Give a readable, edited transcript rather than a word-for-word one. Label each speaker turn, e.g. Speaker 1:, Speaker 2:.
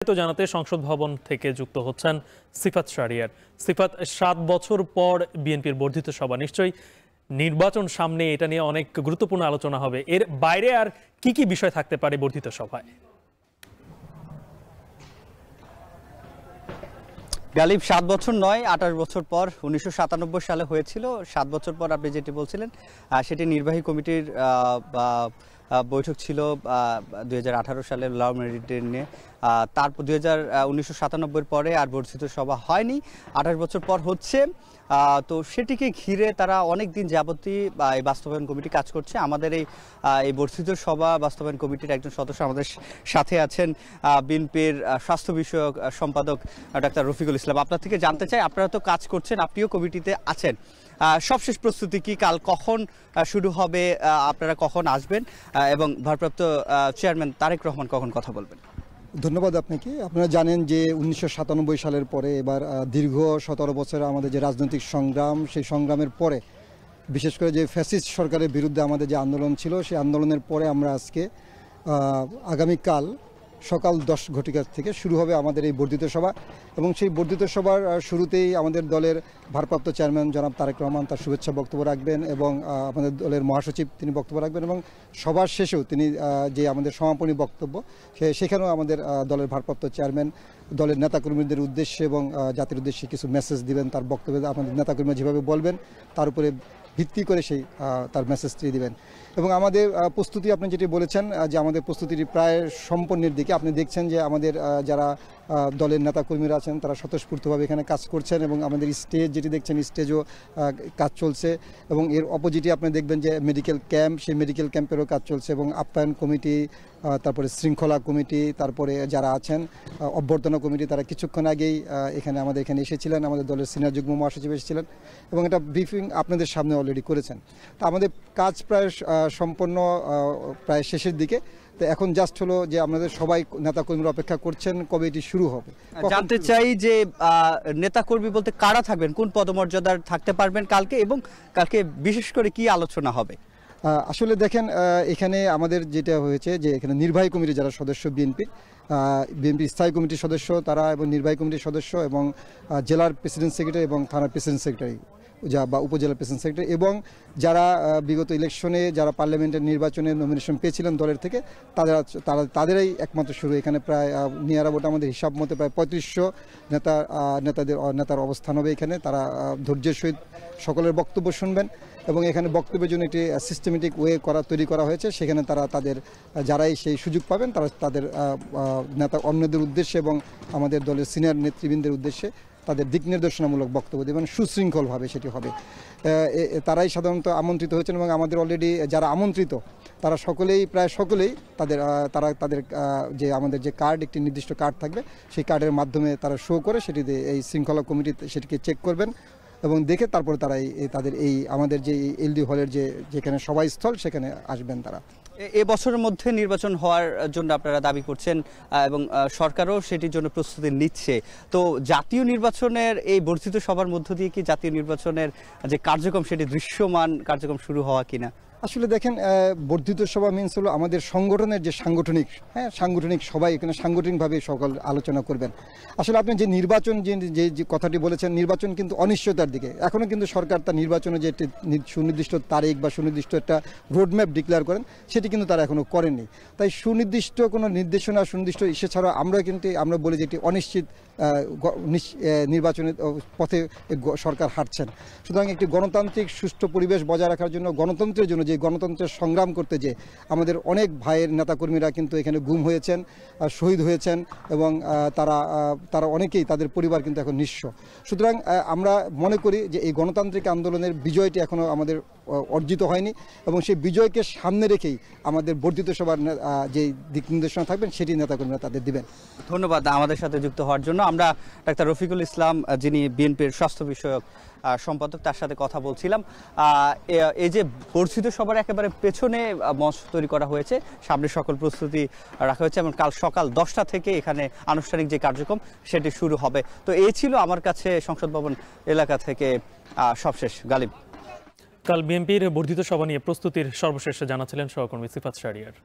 Speaker 1: তো জানাতে সংসদ ভবন থেকে যুক্ত হচ্ছেন সিফাত শাহরিয়ার। সিফাত, 7 বছর পর বিএনপির বর্ধিত সভা, নিশ্চয়ই নির্বাচন সামনে, এটা নিয়ে অনেক গুরুত্বপূর্ণ আলোচনা হবে। এর বাইরে আর কি কি বিষয় থাকতে পারে বর্ধিত সভায়?
Speaker 2: গালিব, 7 বছর নয়, 28 বছর পর 1997 সালে হয়েছিল। 7 বছর পর আপনি যেটি বলছিলেন সেটি নির্বাহী কমিটির বৈঠক ছিল 2018 সালে ল মেরিট নিয়ে। তারপর 1997 পরে আর বর্ধিত সভা হয়নি, 28 বছর পর হচ্ছে। তো সেটিকে ঘিরে তারা অনেক দিন যাবতই এই বাস্তবায়ন কমিটি কাজ করছে। আমাদের এই বর্ধিত সভা বাস্তবায়ন কমিটির একজন সদস্য আমাদের সাথে আছেন, বিএনপির স্বাস্থ্য বিষয়ক সম্পাদক ডাক্তার রফিকুল ইসলাম। আপনার থেকে জানতে চাই, আপনারা তো কাজ করছেন, আপনিও কমিটিতে আছেন, সবশেষ প্রস্তুতি কি? কাল কখন শুরু হবে, আপনারা কখন আসবেন এবং ভারপ্রাপ্ত চেয়ারম্যান তারেক রহমান কখন কথা বলবেন?
Speaker 3: ধন্যবাদ আপনাকে। আপনারা জানেন যে 1997 সালের পরে এবার দীর্ঘ 17 বছর আমাদের যে রাজনৈতিক সংগ্রাম, সেই সংগ্রামের পরে বিশেষ করে যে ফ্যাসিস্ট সরকারের বিরুদ্ধে আমাদের যে আন্দোলন ছিল, সেই আন্দোলনের পরে আমরা আজকে আগামীকাল সকাল 10 ঘটিকা থেকে শুরু হবে আমাদের এই বর্ধিত সভা। এবং সেই বর্ধিত সভার শুরুতেই আমাদের দলের ভারপ্রাপ্ত চেয়ারম্যান জনাব তারেক রহমান তার শুভেচ্ছা বক্তব্য রাখবেন এবং আমাদের দলের মহাসচিব তিনি বক্তব্য রাখবেন এবং সবার শেষেও তিনি যে আমাদের সমাপনী বক্তব্য, সেখানেও আমাদের দলের ভারপ্রাপ্ত চেয়ারম্যান দলের নেতাকর্মীদের উদ্দেশ্যে এবং জাতির উদ্দেশ্যে কিছু মেসেজ দিবেন। তার বক্তব্যে আমাদের নেতাকর্মীরা যেভাবে বলবেন তার উপরে ভিত্তি করে সেই তার মেসেজটি দিবেন। এবং আমাদের প্রস্তুতি, আপনি যেটি বলেছেন যে আমাদের প্রস্তুতিটি প্রায় সম্পন্নের দিকে। আপনি দেখছেন যে আমাদের যারা দলের নেতাকর্মীরা আছেন তারা স্বতঃস্ফূর্তভাবে এখানে কাজ করছেন এবং আমাদের স্টেজ যেটি দেখছেন, স্টেজও কাজ চলছে। এবং এর অপোজিটে আপনি দেখবেন যে মেডিকেল ক্যাম্প, সেই মেডিকেল ক্যাম্পেরও কাজ চলছে। এবং আপ্যায়ন কমিটি, তারপরে শৃঙ্খলা কমিটি, তারপরে যারা আছেন অভ্যর্থনা কমিটি, তারা কিছুক্ষণ আগেই আমাদের এখানে এসেছিলেন, আমাদের দলের সিনিয়র যুগ্ম মহাসচিব এসেছিলেন এবং এটা ব্রিফিং আপনাদের সামনে অলরেডি করেছেন। তো আমাদের কাজ প্রায় সম্পন্ন, প্রায় শেষের দিকে। তো এখন জাস্ট হলো যে আমাদের সবাই নেতাকর্মীরা অপেক্ষা করছেন কবে এটি শুরু হবে।
Speaker 2: জানতে চাই যে নেতাকর্মী বলতে কারা থাকবেন, কোন পদমর্যাদার থাকতে পারবেন কালকে, এবং কালকে বিশেষ করে কি আলোচনা হবে?
Speaker 3: আসলে দেখেন, এখানে আমাদের যেটা হয়েছে যে এখানে নির্বাহী কমিটির যারা সদস্য, বিএনপির স্থায়ী কমিটির সদস্য তারা এবং নির্বাহী কমিটির সদস্য এবং জেলার প্রেসিডেন্ট সেক্রেটারি এবং থানার প্রেসিডেন্ট সেক্রেটারি বা উপজেলার প্রেসিডেন্ট সেক্রেটারি এবং যারা বিগত ইলেকশনে যারা পার্লামেন্টের নির্বাচনে নমিনেশন পেয়েছিলেন দলের থেকে, তাদেরই একমাত্র শুরু। এখানে প্রায় নিয়ার অ্যাবাউট আমাদের হিসাব মতো প্রায় 3500 নেতার অবস্থান হবে এখানে। তারা ধৈর্যের সহিত সকলের বক্তব্য শুনবেন এবং এখানে বক্তব্যের জন্য একটি সিস্টেমেটিক ওয়ে তৈরি করা হয়েছে। সেখানে তারা যারাই সেই সুযোগ পাবেন তারা তাদের অন্যদের উদ্দেশ্যে এবং আমাদের দলের সিনিয়র নেতৃবৃন্দের উদ্দেশ্যে তাদের দিক নির্দেশনামূলক বক্তব্য দেবেন, সুশৃঙ্খলভাবে সেটি হবে। তারাই সাধারণত আমন্ত্রিত হয়েছেন এবং আমাদের অলরেডি যারা আমন্ত্রিত তারা প্রায় সকলেই তাদের যে আমাদের যে কার্ড, একটি নির্দিষ্ট কার্ড থাকবে, সেই কার্ডের মাধ্যমে তারা শো করে সেটিতে এই শৃঙ্খলা কমিটি সেটিকে চেক করবেন এবং দেখে তারপরে তারা তাদের আমাদের যে এলডি হলের যেখানে সভাস্থল সেখানে আসবেন তারা।
Speaker 2: এ বছরের মধ্যে নির্বাচন হওয়ার জন্য আপনারা দাবি করছেন এবং সরকারও সেটির জন্য প্রস্তুতি নিচ্ছে। তো জাতীয় নির্বাচনের এই বর্ধিত সভার মধ্য দিয়ে কি জাতীয় নির্বাচনের যে কার্যক্রম সেটি দৃশ্যমান কার্যক্রম শুরু হওয়া কিনা?
Speaker 3: আসলে দেখেন, বর্ধিত সভা মিনস হলো আমাদের সংগঠনের যে সাংগঠনিক সবাই এখানে সাংগঠনিকভাবে সকল আলোচনা করবেন। আসলে আপনি যে নির্বাচন যে কথাটি বলেছেন, নির্বাচন কিন্তু অনিশ্চয়তার দিকে। এখনও কিন্তু সরকার তার নির্বাচনে যে একটি সুনির্দিষ্ট তারিখ বা সুনির্দিষ্ট একটা রোডম্যাপ ডিক্লেয়ার করেন সেটি কিন্তু তারা এখনও করেননি। তাই সুনির্দিষ্ট কোনো নির্দেশনা, সুনির্দিষ্ট ইস্যু ছাড়া আমরা বলি যে এটি অনিশ্চিত নির্বাচনের পথে সরকার হাঁটছেন। সুতরাং একটি গণতান্ত্রিক সুষ্ঠু পরিবেশ বজায় রাখার জন্য, গণতন্ত্রের জন্য, যে গণতন্ত্রের সংগ্রাম করতে যে আমাদের অনেক ভাইয়ের নেতাকর্মীরা কিন্তু এখানে গুম হয়েছেন, শহীদ হয়েছেন এবং তারা অনেকেই, তাদের পরিবার কিন্তু এখন নিঃস্ব। সুতরাং আমরা মনে করি যে এই গণতান্ত্রিক আন্দোলনের বিজয়টি এখনও আমাদের অর্জিত হয়নি এবং সেই বিজয়কে সামনে রেখেই আমাদের বর্ধিত সভার যে দিক নির্দেশনা থাকবেন সেটি নেতাকর্মীরা তাদের দিবেন।
Speaker 2: ধন্যবাদ আমাদের সাথে যুক্ত হওয়ার জন্য। আমরা ডাক্তার রফিকুল ইসলাম, যিনি বিএনপির স্বাস্থ্য বিষয়ক সম্পাদক, তার সাথে কথা বলছিলাম। এই যে বর্ধিত সভার একেবারে পেছনে মঞ্চ তৈরি করা হয়েছে, সামনে সকল প্রস্তুতি রাখা হয়েছে এবং কাল সকাল 10টা থেকে এখানে আনুষ্ঠানিক যে কার্যক্রম সেটি শুরু হবে। তো এই ছিল আমার কাছে সংসদ ভবন এলাকা থেকে সবশেষ। গালিব,
Speaker 1: কাল বিএনপির বর্ধিত সভা নিয়ে প্রস্তুতির সর্বশেষ জানাচ্ছিলেন সহকর্মী সিফাত শাহরিয়ার।